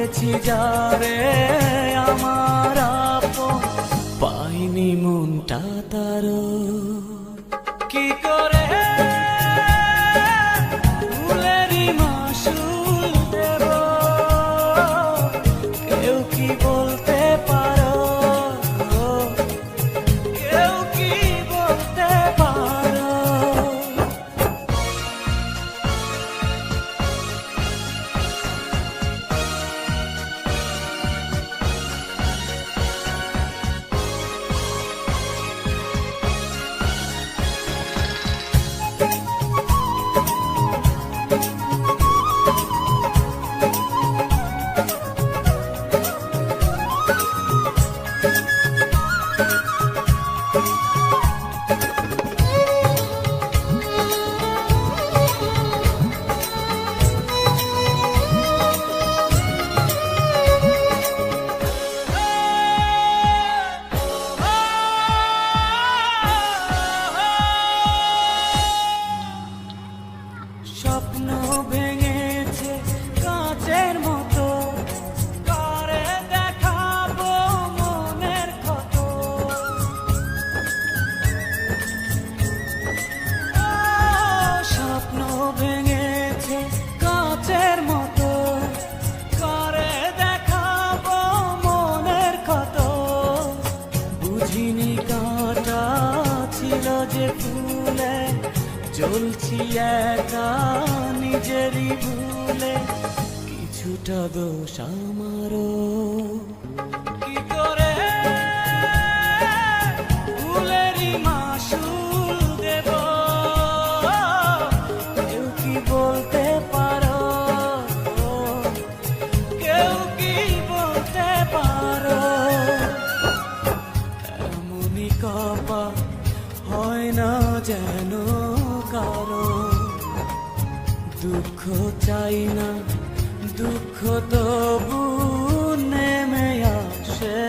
পেয়েছি যারে আমার আপন, পাইনি মনটা তার। কি করে ফুলেরই মাসুল দেব, কেউ কি বলতে পারো, কেউ কি বলতে পারো। স্বপ্ন ভেঙেছে কাঁচের মতো, করে দেখাবো মনের ক্ষত। স্বপ্ন ভেঙেছে কাঁচের মতো, করে দেখাবো মনের ক্ষত। বুঝিনি কাঁটা ছিল যে ফুলে, জ্বলছি একা নিজেরই ভুলে, কিছুটা দোষ আমারও। কি করে ফুলেরই মাসুল দেব, কেউ কি বলতে পারো, কেউ কি বলতে পারো। এমনই কপাল হয় না যেন কারো, দুঃখ চাই না দুঃখ তবু নেমে আসে।